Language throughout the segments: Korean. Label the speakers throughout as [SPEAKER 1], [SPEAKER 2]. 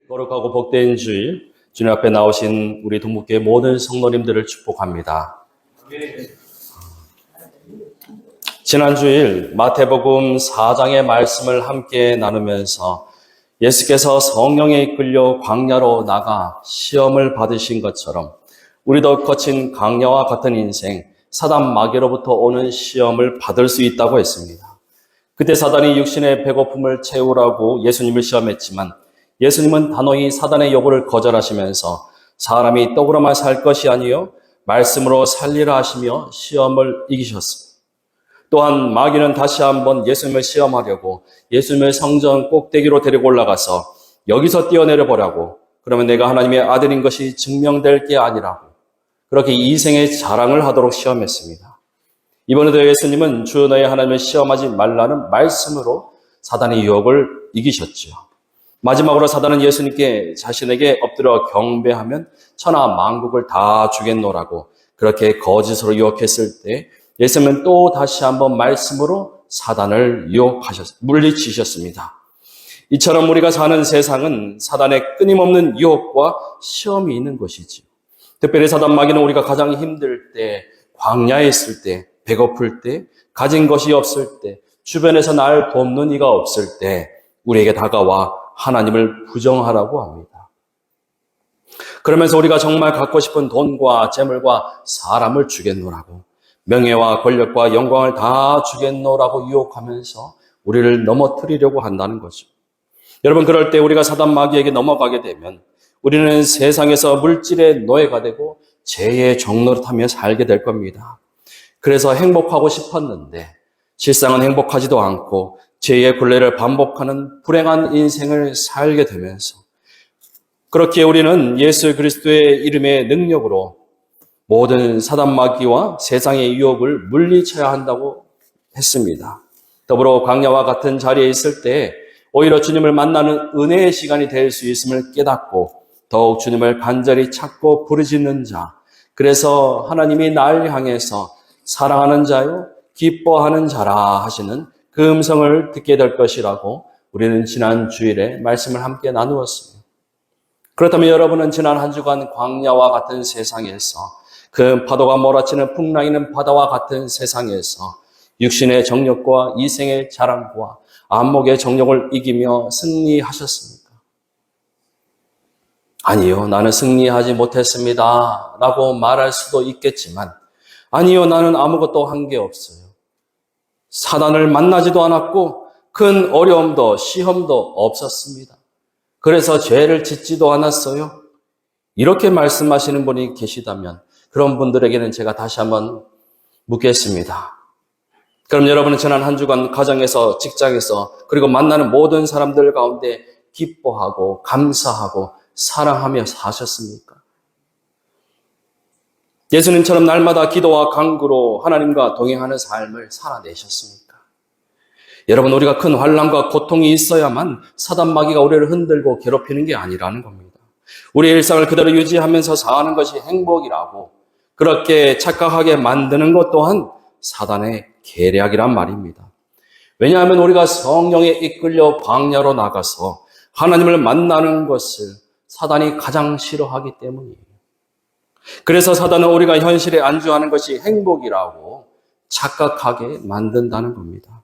[SPEAKER 1] 거룩하고 복된 주일, 주님 앞에 나오신 우리 동북교회 모든 성도님들을 축복합니다. 지난 주일 마태복음 4장의 말씀을 함께 나누면서 예수께서 성령에 이끌려 광야로 나가 시험을 받으신 것처럼 우리도 거친 광야와 같은 인생, 사단 마귀로부터 오는 시험을 받을 수 있다고 했습니다. 그때 사단이 육신의 배고픔을 채우라고 예수님을 시험했지만 예수님은 단호히 사단의 요구를 거절하시면서 사람이 떡으로만 살 것이 아니요 말씀으로 살리라 하시며 시험을 이기셨습니다. 또한 마귀는 다시 한번 예수님을 시험하려고 예수님을 성전 꼭대기로 데리고 올라가서 여기서 뛰어내려 보라고, 그러면 내가 하나님의 아들인 것이 증명될 게 아니라고 그렇게 이생의 자랑을 하도록 시험했습니다. 이번에도 예수님은 주 너의 하나님을 시험하지 말라는 말씀으로 사단의 유혹을 이기셨죠. 마지막으로 사단은 예수님께 자신에게 엎드려 경배하면 천하 만국을 다 주겠노라고 그렇게 거짓으로 유혹했을 때 예수님은 또 다시 한번 말씀으로 사단을 물리치셨습니다. 이처럼 우리가 사는 세상은 사단의 끊임없는 유혹과 시험이 있는 것이지요. 특별히 사단 마귀는 우리가 가장 힘들 때, 광야에 있을 때, 배고플 때, 가진 것이 없을 때, 주변에서 날 돕는 이가 없을 때 우리에게 다가와 하나님을 부정하라고 합니다. 그러면서 우리가 정말 갖고 싶은 돈과 재물과 사람을 주겠노라고, 명예와 권력과 영광을 다 주겠노라고 유혹하면서 우리를 넘어뜨리려고 한다는 거죠. 여러분, 그럴 때 우리가 사단 마귀에게 넘어가게 되면 우리는 세상에서 물질의 노예가 되고 죄의 종노릇하며 살게 될 겁니다. 그래서 행복하고 싶었는데 실상은 행복하지도 않고 죄의 굴레를 반복하는 불행한 인생을 살게 되면서, 그렇게 우리는 예수 그리스도의 이름의 능력으로 모든 사단 마귀와 세상의 유혹을 물리쳐야 한다고 했습니다. 더불어 광야와 같은 자리에 있을 때 오히려 주님을 만나는 은혜의 시간이 될 수 있음을 깨닫고 더욱 주님을 간절히 찾고 부르짖는 자, 그래서 하나님이 날 향해서 사랑하는 자요 기뻐하는 자라 하시는 그 음성을 듣게 될 것이라고 우리는 지난 주일에 말씀을 함께 나누었습니다. 그렇다면 여러분은 지난 한 주간 광야와 같은 세상에서, 그 파도가 몰아치는 풍랑이는 바다와 같은 세상에서 육신의 정욕과 이생의 자랑과 안목의 정욕을 이기며 승리하셨습니까? 아니요, 나는 승리하지 못했습니다 라고 말할 수도 있겠지만, 아니요, 나는 아무것도 한 게 없어요. 사단을 만나지도 않았고 큰 어려움도 시험도 없었습니다. 그래서 죄를 짓지도 않았어요. 이렇게 말씀하시는 분이 계시다면 그런 분들에게는 제가 다시 한번 묻겠습니다. 그럼 여러분은 지난 한 주간 가정에서, 직장에서, 그리고 만나는 모든 사람들 가운데 기뻐하고 감사하고 사랑하며 사셨습니까? 예수님처럼 날마다 기도와 간구로 하나님과 동행하는 삶을 살아내셨습니까? 여러분, 우리가 큰 환난과 고통이 있어야만 사단 마귀가 우리를 흔들고 괴롭히는 게 아니라는 겁니다. 우리의 일상을 그대로 유지하면서 사는 것이 행복이라고 그렇게 착각하게 만드는 것 또한 사단의 계략이란 말입니다. 왜냐하면 우리가 성령에 이끌려 광야로 나가서 하나님을 만나는 것을 사단이 가장 싫어하기 때문이에요. 그래서 사단은 우리가 현실에 안주하는 것이 행복이라고 착각하게 만든다는 겁니다.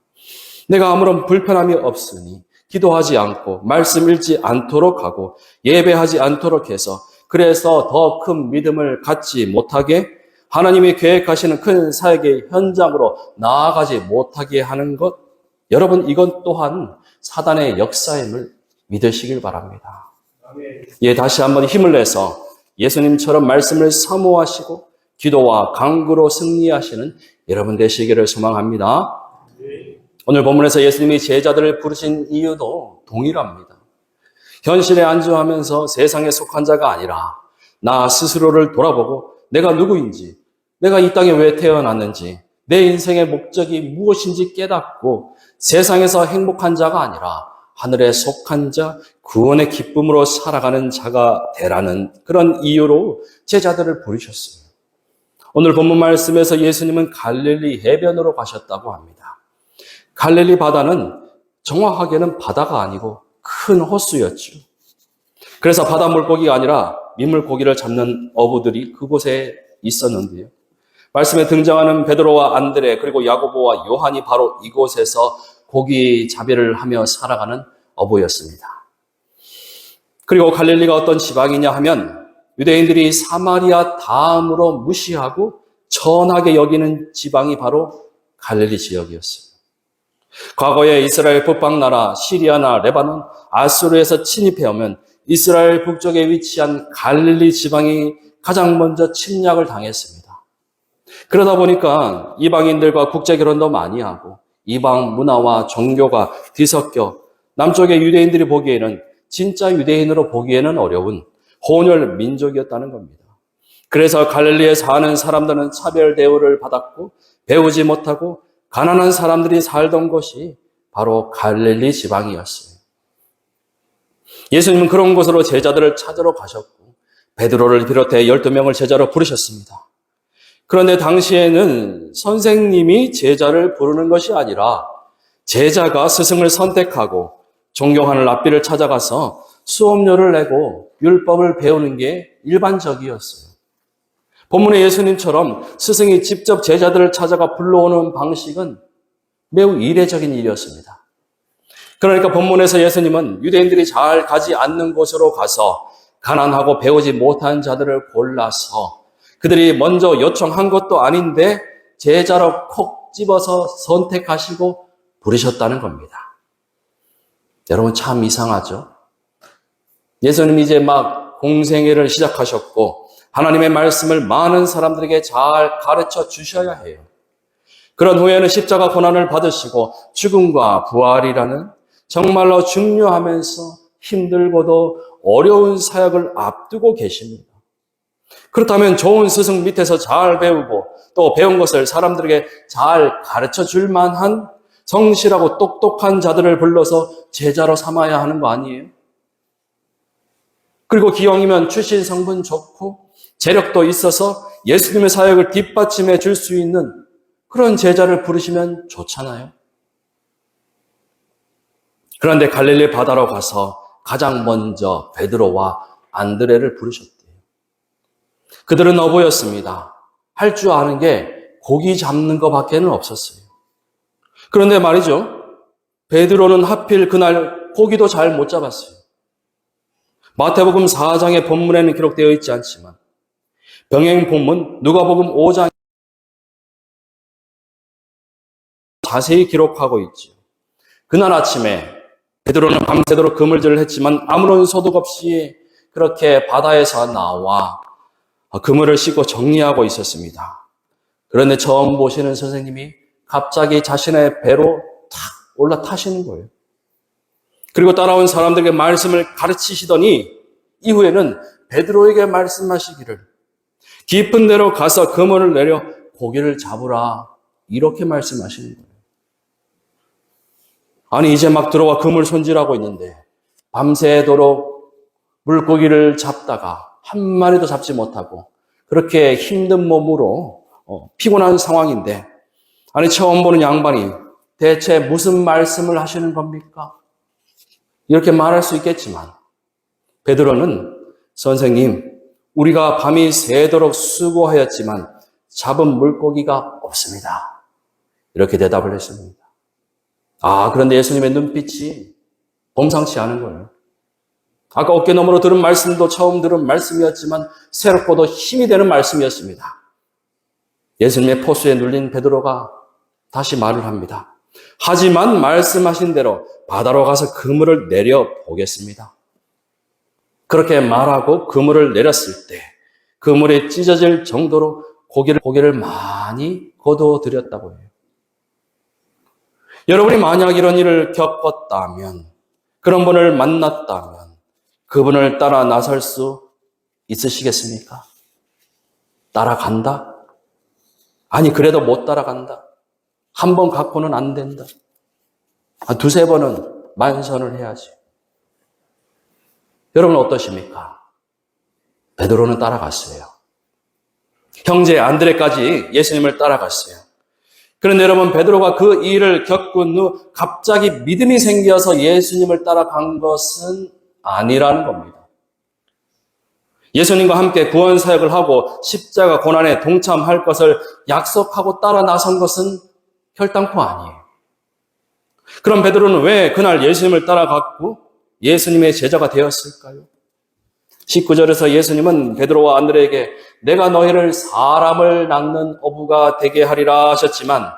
[SPEAKER 1] 내가 아무런 불편함이 없으니 기도하지 않고 말씀 읽지 않도록 하고 예배하지 않도록 해서, 그래서 더 큰 믿음을 갖지 못하게, 하나님이 계획하시는 큰 사역의 현장으로 나아가지 못하게 하는 것, 여러분, 이건 또한 사단의 역사임을 믿으시길 바랍니다. 예, 다시 한번 힘을 내서 예수님처럼 말씀을 사모하시고 기도와 간구로 승리하시는 여러분 되시기를 소망합니다. 오늘 본문에서 예수님이 제자들을 부르신 이유도 동일합니다. 현실에 안주하면서 세상에 속한 자가 아니라 나 스스로를 돌아보고 내가 누구인지, 내가 이 땅에 왜 태어났는지, 내 인생의 목적이 무엇인지 깨닫고 세상에서 행복한 자가 아니라 하늘에 속한 자, 구원의 기쁨으로 살아가는 자가 되라는 그런 이유로 제자들을 부르셨어요. 오늘 본문 말씀에서 예수님은 갈릴리 해변으로 가셨다고 합니다. 갈릴리 바다는 정확하게는 바다가 아니고 큰 호수였죠. 그래서 바다 물고기가 아니라 민물고기를 잡는 어부들이 그곳에 있었는데요. 말씀에 등장하는 베드로와 안드레 그리고 야고보와 요한이 바로 이곳에서 고기 잡이를 하며 살아가는 어부였습니다. 그리고 갈릴리가 어떤 지방이냐 하면 유대인들이 사마리아 다음으로 무시하고 천하게 여기는 지방이 바로 갈릴리 지역이었어요. 과거에 이스라엘 북방 나라 시리아나 레바논, 아수르에서 침입해오면 이스라엘 북쪽에 위치한 갈릴리 지방이 가장 먼저 침략을 당했습니다. 그러다 보니까 이방인들과 국제 결혼도 많이 하고 이방 문화와 종교가 뒤섞여 남쪽의 유대인들이 보기에는 진짜 유대인으로 보기에는 어려운 혼혈 민족이었다는 겁니다. 그래서 갈릴리에 사는 사람들은 차별 대우를 받았고 배우지 못하고 가난한 사람들이 살던 곳이 바로 갈릴리 지방이었어요. 예수님은 그런 곳으로 제자들을 찾으러 가셨고 베드로를 비롯해 12명을 제자로 부르셨습니다. 그런데 당시에는 선생님이 제자를 부르는 것이 아니라 제자가 스승을 선택하고 존경하는 랍비를 찾아가서 수업료를 내고 율법을 배우는 게 일반적이었어요. 본문의 예수님처럼 스승이 직접 제자들을 찾아가 불러오는 방식은 매우 이례적인 일이었습니다. 그러니까 본문에서 예수님은 유대인들이 잘 가지 않는 곳으로 가서 가난하고 배우지 못한 자들을 골라서 그들이 먼저 요청한 것도 아닌데 제자로 콕 집어서 선택하시고 부르셨다는 겁니다. 여러분 참 이상하죠? 예수님이 이제 막 공생애를 시작하셨고 하나님의 말씀을 많은 사람들에게 잘 가르쳐 주셔야 해요. 그런 후에는 십자가 고난을 받으시고 죽음과 부활이라는 정말로 중요하면서 힘들고도 어려운 사역을 앞두고 계십니다. 그렇다면 좋은 스승 밑에서 잘 배우고 또 배운 것을 사람들에게 잘 가르쳐 줄 만한 성실하고 똑똑한 자들을 불러서 제자로 삼아야 하는 거 아니에요? 그리고 기왕이면 출신 성분 좋고 재력도 있어서 예수님의 사역을 뒷받침해 줄 수 있는 그런 제자를 부르시면 좋잖아요. 그런데 갈릴리 바다로 가서 가장 먼저 베드로와 안드레를 부르셨대요. 그들은 어부였습니다. 할 줄 아는 게 고기 잡는 것밖에는 없었어요. 그런데 말이죠. 베드로는 하필 그날 고기도 잘 못 잡았어요. 마태복음 4장의 본문에는 기록되어 있지 않지만 병행 본문 누가복음 5장 자세히 기록하고 있죠. 그날 아침에 베드로는 밤새도록 그물질을 했지만 아무런 소득 없이 그렇게 바다에서 나와 그물을 씻고 정리하고 있었습니다. 그런데 처음 보시는 선생님이 갑자기 자신의 배로 탁 올라타시는 거예요. 그리고 따라온 사람들에게 말씀을 가르치시더니 이후에는 베드로에게 말씀하시기를 깊은 데로 가서 그물을 내려 고기를 잡으라 이렇게 말씀하시는 거예요. 아니 이제 막 들어와 그물 손질하고 있는데 밤새도록 물고기를 잡다가 한 마리도 잡지 못하고 그렇게 힘든 몸으로 피곤한 상황인데 아니 처음 보는 양반이 대체 무슨 말씀을 하시는 겁니까? 이렇게 말할 수 있겠지만 베드로는 선생님 우리가 밤이 새도록 수고하였지만 잡은 물고기가 없습니다. 이렇게 대답을 했습니다. 그런데 예수님의 눈빛이 범상치 않은 거예요. 아까 어깨 너머로 들은 말씀도 처음 들은 말씀이었지만 새롭고도 힘이 되는 말씀이었습니다. 예수님의 포수에 눌린 베드로가 다시 말을 합니다. 하지만 말씀하신 대로 바다로 가서 그물을 내려보겠습니다. 그렇게 말하고 그물을 내렸을 때 그물이 찢어질 정도로 고기를 많이 거두어들였다고 해요. 여러분이 만약 이런 일을 겪었다면 그런 분을 만났다면 그분을 따라 나설 수 있으시겠습니까? 따라간다? 아니 그래도 못 따라간다. 한 번 갖고는 안 된다. 두세 번은 만선을 해야지. 여러분 어떠십니까? 베드로는 따라갔어요. 형제 안드레까지 예수님을 따라갔어요. 그런데 여러분 베드로가 그 일을 겪은 후 갑자기 믿음이 생겨서 예수님을 따라간 것은 아니라는 겁니다. 예수님과 함께 구원 사역을 하고 십자가 고난에 동참할 것을 약속하고 따라 나선 것은 결단코 아니에요. 그럼 베드로는 왜 그날 예수님을 따라갔고 예수님의 제자가 되었을까요? 19절에서 예수님은 베드로와 안드레에게 내가 너희를 사람을 낚는 어부가 되게 하리라 하셨지만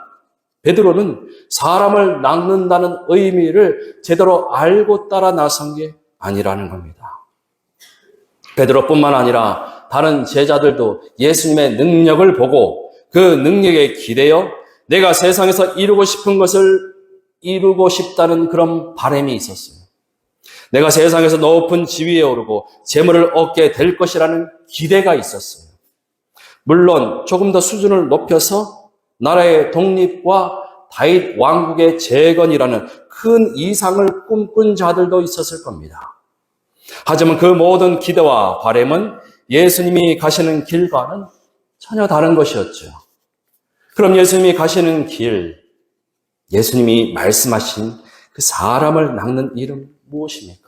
[SPEAKER 1] 베드로는 사람을 낚는다는 의미를 제대로 알고 따라 나선 게 아니라는 겁니다. 베드로뿐만 아니라 다른 제자들도 예수님의 능력을 보고 그 능력에 기대어 내가 세상에서 이루고 싶은 것을 이루고 싶다는 그런 바람이 있었어요. 내가 세상에서 높은 지위에 오르고 재물을 얻게 될 것이라는 기대가 있었어요. 물론 조금 더 수준을 높여서 나라의 독립과 다윗 왕국의 재건이라는 큰 이상을 꿈꾼 자들도 있었을 겁니다. 하지만 그 모든 기대와 바람은 예수님이 가시는 길과는 전혀 다른 것이었죠. 그럼 예수님이 가시는 길, 예수님이 말씀하신 그 사람을 낚는 일은 무엇입니까?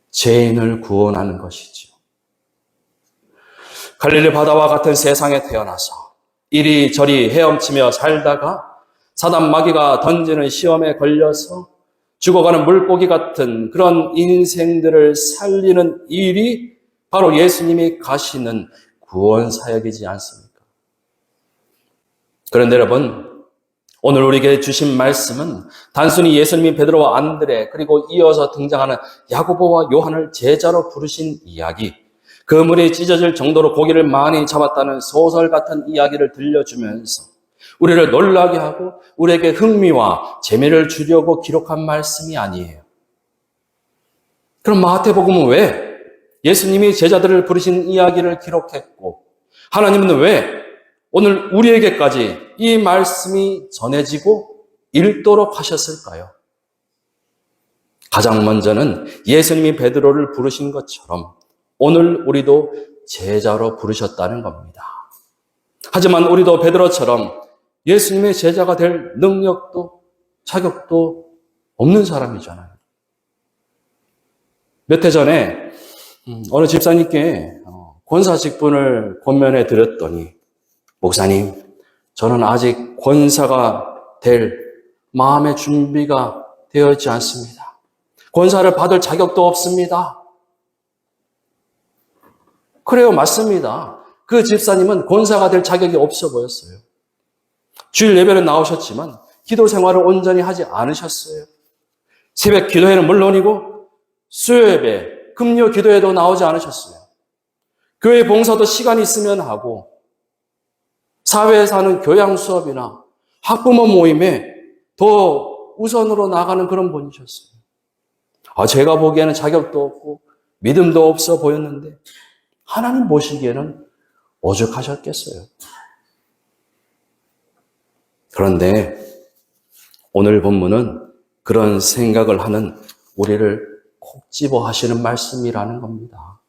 [SPEAKER 1] 죄인을 구원하는 것이죠. 갈릴리 바다와 같은 세상에 태어나서 이리저리 헤엄치며 살다가 사단 마귀가 던지는 시험에 걸려서 죽어가는 물고기 같은 그런 인생들을 살리는 일이 바로 예수님이 가시는 구원 사역이지 않습니까? 그런데 여러분, 오늘 우리에게 주신 말씀은 단순히 예수님이 베드로와 안드레 그리고 이어서 등장하는 야고보와 요한을 제자로 부르신 이야기, 그물이 찢어질 정도로 고기를 많이 잡았다는 소설 같은 이야기를 들려주면서 우리를 놀라게 하고 우리에게 흥미와 재미를 주려고 기록한 말씀이 아니에요. 그럼 마태복음은 왜 예수님이 제자들을 부르신 이야기를 기록했고 하나님은 왜 오늘 우리에게까지 이 말씀이 전해지고 읽도록 하셨을까요? 가장 먼저는 예수님이 베드로를 부르신 것처럼 오늘 우리도 제자로 부르셨다는 겁니다. 하지만 우리도 베드로처럼 예수님의 제자가 될 능력도 자격도 없는 사람이잖아요. 몇 해 전에 어느 집사님께 권사 직분을 권면해 드렸더니 목사님, 저는 아직 권사가 될 마음의 준비가 되어 있지 않습니다. 권사를 받을 자격도 없습니다. 그래요, 맞습니다. 그 집사님은 권사가 될 자격이 없어 보였어요. 주일 예배는 나오셨지만 기도 생활을 온전히 하지 않으셨어요. 새벽 기도회는 물론이고 수요 예배, 금요 기도회도 나오지 않으셨어요. 교회 봉사도 시간이 있으면 하고 사회에서 하는 교양 수업이나 학부모 모임에 더 우선으로 나가는 그런 분이셨어요. 제가 보기에는 자격도 없고 믿음도 없어 보였는데 하나님 보시기에는 오죽하셨겠어요. 그런데 오늘 본문은 그런 생각을 하는 우리를 콕 집어 하시는 말씀이라는 겁니다.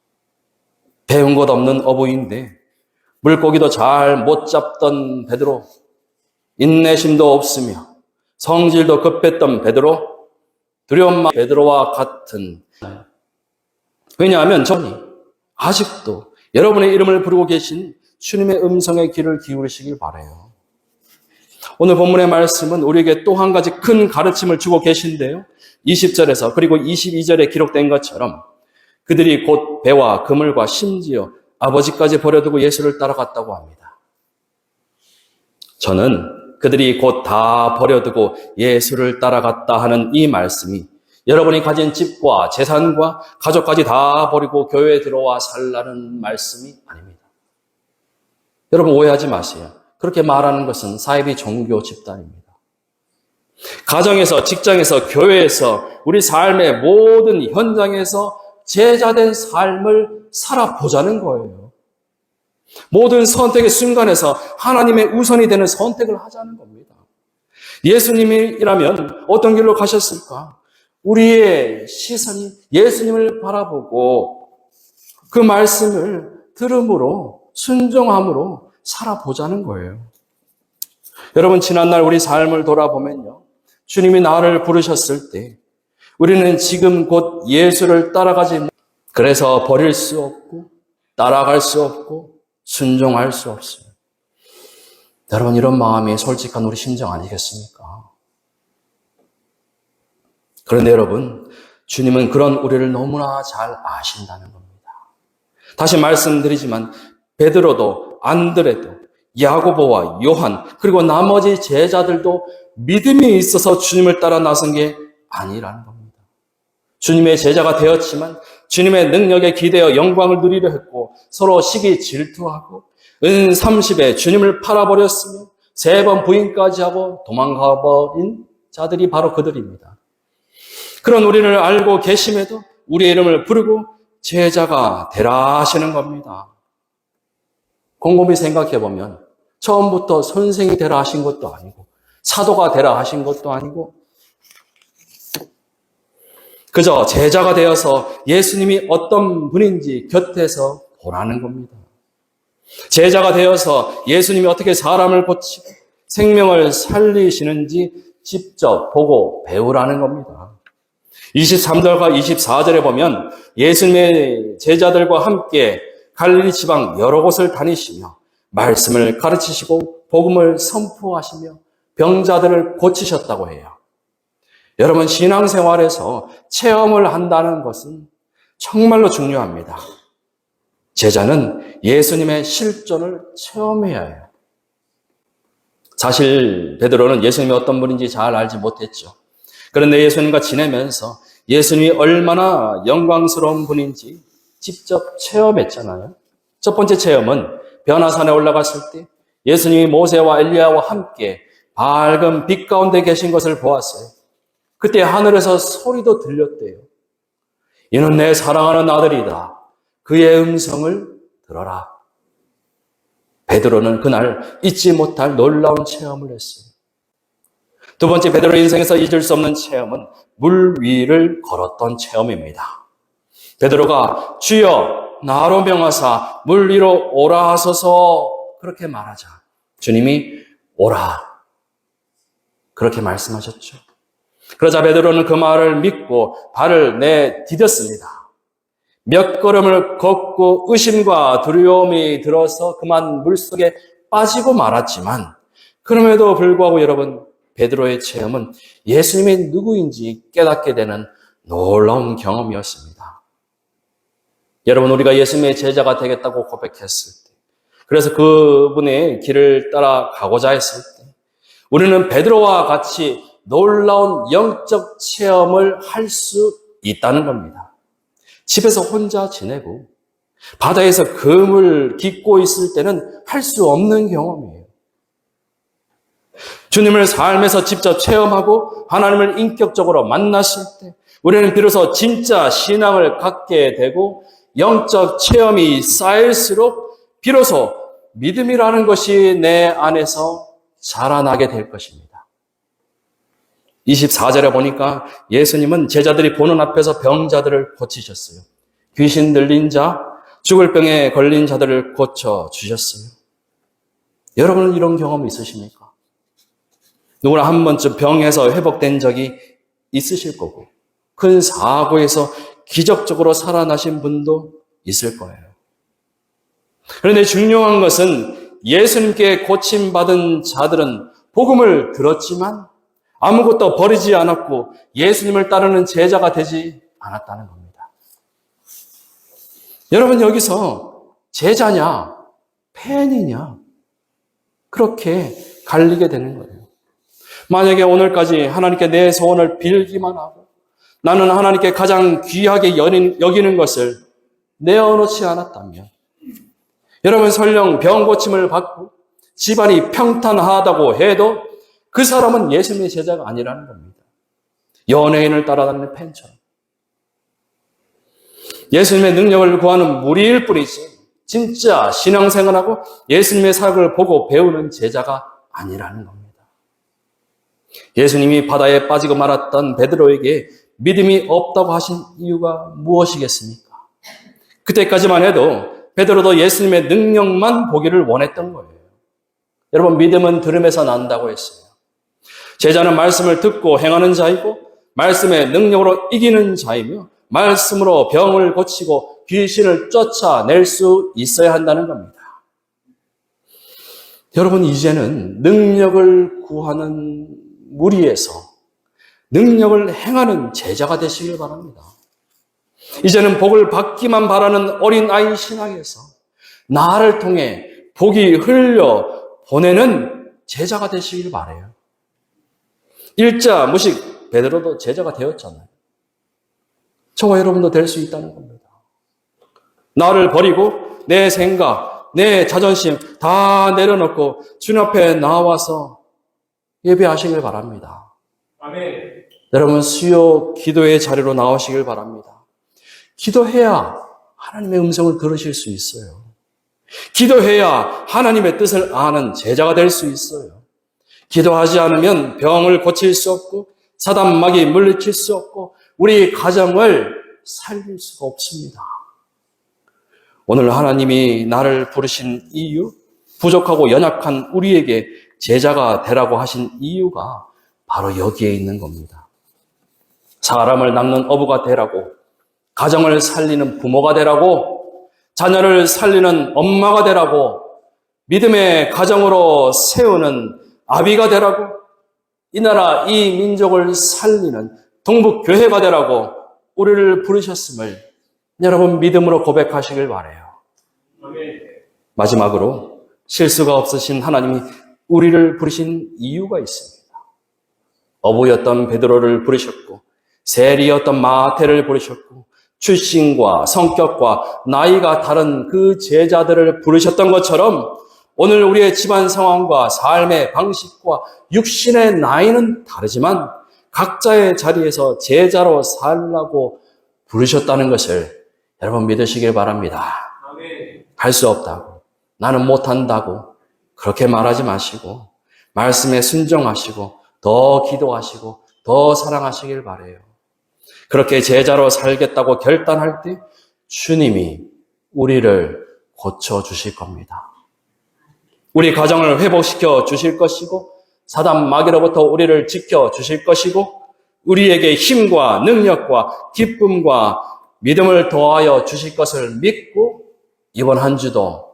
[SPEAKER 1] 배운 것 없는 어부인데 물고기도 잘 못 잡던 베드로, 인내심도 없으며 성질도 급했던 베드로, 두려움 많은 베드로와 같은, 왜냐하면 저는 아직도 여러분의 이름을 부르고 계신 주님의 음성에 귀를 기울이시길 바라요. 오늘 본문의 말씀은 우리에게 또 한 가지 큰 가르침을 주고 계신데요. 20절에서 그리고 22절에 기록된 것처럼 그들이 곧 배와 그물과 심지어 아버지까지 버려두고 예수를 따라갔다고 합니다. 저는 그들이 곧 다 버려두고 예수를 따라갔다 하는 이 말씀이 여러분이 가진 집과 재산과 가족까지 다 버리고 교회에 들어와 살라는 말씀이 아닙니다. 여러분 오해하지 마세요. 그렇게 말하는 것은 사이비 종교 집단입니다. 가정에서, 직장에서, 교회에서, 우리 삶의 모든 현장에서 제자된 삶을 살아보자는 거예요. 모든 선택의 순간에서 하나님의 우선이 되는 선택을 하자는 겁니다. 예수님이라면 어떤 길로 가셨을까? 우리의 시선이 예수님을 바라보고 그 말씀을 들음으로 순종함으로 살아보자는 거예요. 여러분, 지난날 우리 삶을 돌아보면요, 주님이 나를 부르셨을 때 우리는 지금 곧 예수를 따라가지 그래서 버릴 수 없고 따라갈 수 없고 순종할 수 없어요. 여러분, 이런 마음이 솔직한 우리 심정 아니겠습니까? 그런데 여러분, 주님은 그런 우리를 너무나 잘 아신다는 겁니다. 다시 말씀드리지만 베드로도 안드레도 야고보와 요한 그리고 나머지 제자들도 믿음이 있어서 주님을 따라 나선 게 아니라는 겁니다. 주님의 제자가 되었지만 주님의 능력에 기대어 영광을 누리려 했고 서로 시기 질투하고 은 30에 주님을 팔아버렸으며 3번 부인까지 하고 도망가버린 자들이 바로 그들입니다. 그런 우리를 알고 계심에도 우리의 이름을 부르고 제자가 되라 하시는 겁니다. 곰곰이 생각해보면 처음부터 선생이 되라 하신 것도 아니고 사도가 되라 하신 것도 아니고 그저 제자가 되어서 예수님이 어떤 분인지 곁에서 보라는 겁니다. 제자가 되어서 예수님이 어떻게 사람을 고치고 생명을 살리시는지 직접 보고 배우라는 겁니다. 23절과 24절에 보면 예수님의 제자들과 함께 갈릴리 지방 여러 곳을 다니시며 말씀을 가르치시고 복음을 선포하시며 병자들을 고치셨다고 해요. 여러분, 신앙생활에서 체험을 한다는 것은 정말로 중요합니다. 제자는 예수님의 실존을 체험해야 해요. 사실 베드로는 예수님이 어떤 분인지 잘 알지 못했죠. 그런데 예수님과 지내면서 예수님이 얼마나 영광스러운 분인지 직접 체험했잖아요. 첫 번째 체험은 변화산에 올라갔을 때 예수님이 모세와 엘리야와 함께 밝은 빛 가운데 계신 것을 보았어요. 그때 하늘에서 소리도 들렸대요. 이는 내 사랑하는 아들이다. 그의 음성을 들어라. 베드로는 그날 잊지 못할 놀라운 체험을 했어요. 두 번째, 베드로 인생에서 잊을 수 없는 체험은 물 위를 걸었던 체험입니다. 베드로가 주여 나로 명하사 물 위로 오라 하소서 그렇게 말하자 주님이 오라 그렇게 말씀하셨죠. 그러자 베드로는 그 말을 믿고 발을 내디뎠습니다. 몇 걸음을 걷고 의심과 두려움이 들어서 그만 물속에 빠지고 말았지만 그럼에도 불구하고 여러분, 베드로의 체험은 예수님이 누구인지 깨닫게 되는 놀라운 경험이었습니다. 여러분, 우리가 예수님의 제자가 되겠다고 고백했을 때, 그래서 그분의 길을 따라 가고자 했을 때, 우리는 베드로와 같이 놀라운 영적 체험을 할 수 있다는 겁니다. 집에서 혼자 지내고 바다에서 금을 깃고 있을 때는 할 수 없는 경험이에요. 주님을 삶에서 직접 체험하고 하나님을 인격적으로 만났을 때 우리는 비로소 진짜 신앙을 갖게 되고 영적 체험이 쌓일수록 비로소 믿음이라는 것이 내 안에서 자라나게 될 것입니다. 24절에 보니까 예수님은 제자들이 보는 앞에서 병자들을 고치셨어요. 귀신 들린 자, 죽을 병에 걸린 자들을 고쳐주셨어요. 여러분은 이런 경험 있으십니까? 누구나 한 번쯤 병에서 회복된 적이 있으실 거고 큰 사고에서 기적적으로 살아나신 분도 있을 거예요. 그런데 중요한 것은 예수님께 고침받은 자들은 복음을 들었지만 아무것도 버리지 않았고 예수님을 따르는 제자가 되지 않았다는 겁니다. 여러분, 여기서 제자냐 팬이냐 그렇게 갈리게 되는 거예요. 만약에 오늘까지 하나님께 내 소원을 빌기만 하고 나는 하나님께 가장 귀하게 여기는 것을 내어놓지 않았다면 여러분, 설령 병 고침을 받고 집안이 평탄하다고 해도 그 사람은 예수님의 제자가 아니라는 겁니다. 연예인을 따라다니는 팬처럼. 예수님의 능력을 구하는 무리일 뿐이지 진짜 신앙생활하고 예수님의 사역을 보고 배우는 제자가 아니라는 겁니다. 예수님이 바다에 빠지고 말았던 베드로에게 믿음이 없다고 하신 이유가 무엇이겠습니까? 그때까지만 해도 베드로도 예수님의 능력만 보기를 원했던 거예요. 여러분, 믿음은 들음에서 난다고 했어요. 제자는 말씀을 듣고 행하는 자이고 말씀의 능력으로 이기는 자이며 말씀으로 병을 고치고 귀신을 쫓아낼 수 있어야 한다는 겁니다. 여러분, 이제는 능력을 구하는 무리에서 능력을 행하는 제자가 되시길 바랍니다. 이제는 복을 받기만 바라는 어린아이 신앙에서 나를 통해 복이 흘려 보내는 제자가 되시길 바라요. 일자 무식 베드로도 제자가 되었잖아요. 저와 여러분도 될 수 있다는 겁니다. 나를 버리고 내 생각, 내 자존심 다 내려놓고 주님 앞에 나와서 예배하시길 바랍니다.
[SPEAKER 2] 아멘.
[SPEAKER 1] 여러분, 수요 기도의 자리로 나오시길 바랍니다. 기도해야 하나님의 음성을 들으실 수 있어요. 기도해야 하나님의 뜻을 아는 제자가 될 수 있어요. 기도하지 않으면 병을 고칠 수 없고 사단 마귀 물리칠 수 없고 우리 가정을 살릴 수가 없습니다. 오늘 하나님이 나를 부르신 이유, 부족하고 연약한 우리에게 제자가 되라고 하신 이유가 바로 여기에 있는 겁니다. 사람을 낳는 어부가 되라고, 가정을 살리는 부모가 되라고, 자녀를 살리는 엄마가 되라고, 믿음의 가정으로 세우는 아비가 되라고, 이 나라 이 민족을 살리는 동북교회가 되라고 우리를 부르셨음을 여러분 믿음으로 고백하시길 바라요.
[SPEAKER 2] 아멘.
[SPEAKER 1] 마지막으로 실수가 없으신 하나님이 우리를 부르신 이유가 있습니다. 어부였던 베드로를 부르셨고 세리였던 마태를 부르셨고 출신과 성격과 나이가 다른 그 제자들을 부르셨던 것처럼 오늘 우리의 집안 상황과 삶의 방식과 육신의 나이는 다르지만 각자의 자리에서 제자로 살라고 부르셨다는 것을 여러분 믿으시길 바랍니다.
[SPEAKER 2] 아멘.
[SPEAKER 1] 할 수 없다고, 나는 못한다고 그렇게 말하지 마시고 말씀에 순종하시고 더 기도하시고 더 사랑하시길 바라요. 그렇게 제자로 살겠다고 결단할 때 주님이 우리를 고쳐주실 겁니다. 우리 가정을 회복시켜 주실 것이고 사단 마귀로부터 우리를 지켜주실 것이고 우리에게 힘과 능력과 기쁨과 믿음을 더하여 주실 것을 믿고 이번 한 주도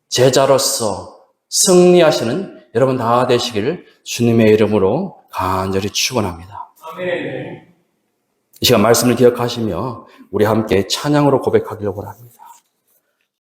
[SPEAKER 1] 제자로서 승리하시는 여러분 다 되시기를 주님의 이름으로 간절히 축원합니다.
[SPEAKER 2] 아멘.
[SPEAKER 1] 이 시간 말씀을 기억하시며 우리 함께 찬양으로 고백하기를 원합니다.